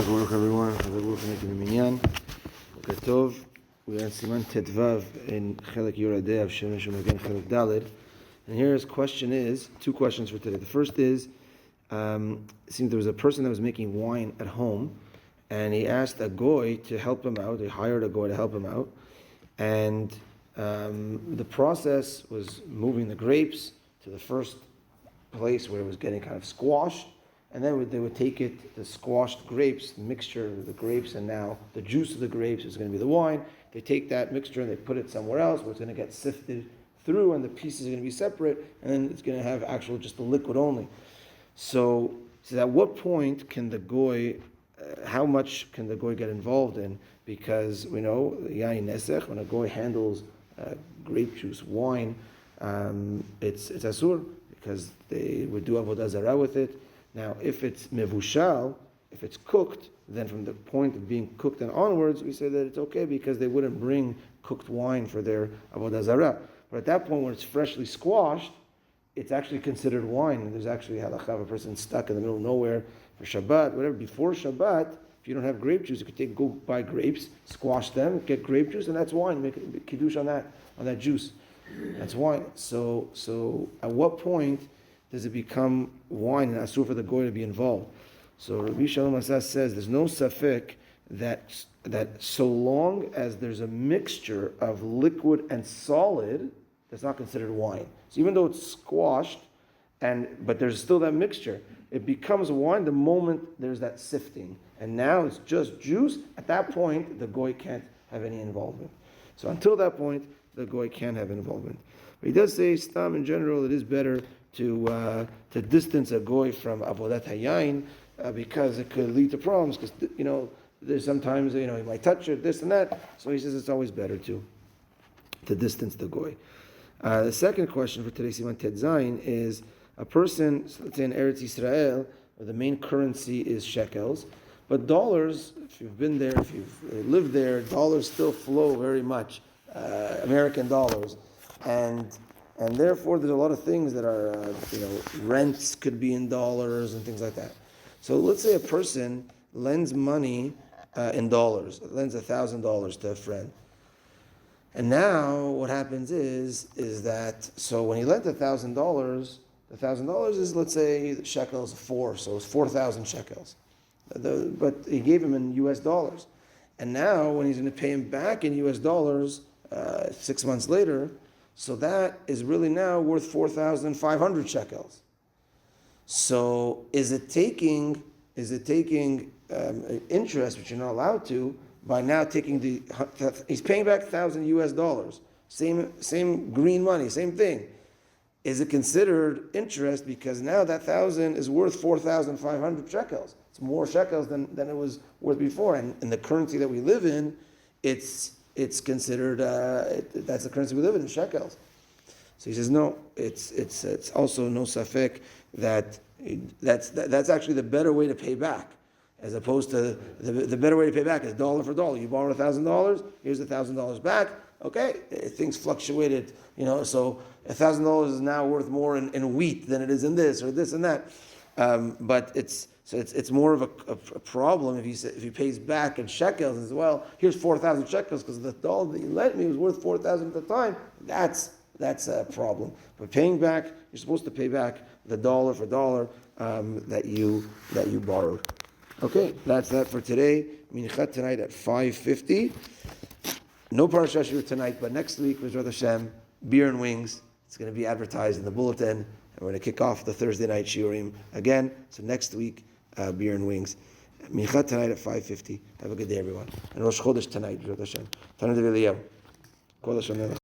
Baruch everyone. Baruch making the minyan. Okay, Tov. We are in Siman Tetvav in Chelek Yoradeh of Shemes umagen Chelek Daled. And here his question is, two questions for today. The first is, it seems there was a person that was making wine at home, and he asked a goy to help him out. He hired a goy to help him out, and the process was moving the grapes to the first place where it was getting kind of squashed, and then they would take it, the squashed grapes, the mixture of the grapes, and now the juice of the grapes is going to be the wine. They take that mixture and they put it somewhere else where it's going to get sifted through, and the pieces are going to be separate, and then it's going to have actual just the liquid only. So at what point can the goy, how much can the goy get involved in? Because we know Yayin, Nesech, when a goy handles grape juice, wine, it's asur, because they would do avodah zarah with it. Now, if it's mevushal, if it's cooked, then from the point of being cooked and onwards, we say that it's okay because they wouldn't bring cooked wine for their avodah zarah. But at that point, when it's freshly squashed, it's actually considered wine. And there's actually halachah of a person stuck in the middle of nowhere for Shabbat, whatever. Before Shabbat, if you don't have grape juice, you could go buy grapes, squash them, get grape juice, and that's wine. Make kiddush on that juice. That's wine. So at what point does it become wine and asur for the goy to be involved? So Rabbi Shalom Asas says there's no safek that so long as there's a mixture of liquid and solid, that's not considered wine. So even though it's squashed, but there's still that mixture, it becomes wine the moment there's that sifting. And now it's just juice. At that point, the goy can't have any involvement. So until that point, the goy can have involvement. But he does say, stam in general, it is better to distance a goy from avodat hayayin because it could lead to problems. Because there's sometimes he might touch it, this and that. So he says it's always better to distance the goy. The second question for today's Siman Tet Zayin is a person, let's say in Eretz Yisrael, where the main currency is shekels, but dollars, if you've been there, if you've lived there, dollars still flow very much, American dollars, and therefore there's a lot of things that are, rents could be in dollars and things like that. So let's say a person lends money in dollars, lends $1,000 to a friend. And now what happens is that, so when he lent $1,000, the $1,000 is, let's say, shekels 4, so it's 4,000 shekels. But he gave him in US dollars. And now when he's going to pay him back in US dollars 6 months later, so that is really now worth 4,500 shekels. So is it taking interest, which you're not allowed to, by now taking he's paying back 1,000 US dollars, same green money, same thing. Is it considered interest because now that 1,000 is worth 4,500 shekels? It's more shekels than it was worth before, and in the currency that we live in, it's considered that's the currency we live in shekels. So he says no. It's also no safek that's actually the better way to pay back, as opposed to the better way to pay back is dollar for dollar. You borrowed $1,000, here's $1,000 back. Okay, things fluctuated, so $1,000 is now worth more in wheat than it is in this or this and that. But it's more of a problem if he pays back in shekels as well. Here's 4,000 shekels because the dollar that you lent me was worth 4,000 at the time. That's a problem. But paying back, you're supposed to pay back the dollar for dollar that you borrowed. Okay, that's that for today. Minichat tonight at 5:50. No Parashat Shir tonight, but next week, B'ezrat Hashem, beer and wings. It's going to be advertised in the bulletin, and we're going to kick off the Thursday night Shiurim again. So next week, beer and wings. Minichat tonight at 5:50. Have a good day, everyone. And Rosh Chodesh tonight, B'ezrat Hashem. Tanu Dev Eliyahu. Kol Hashem.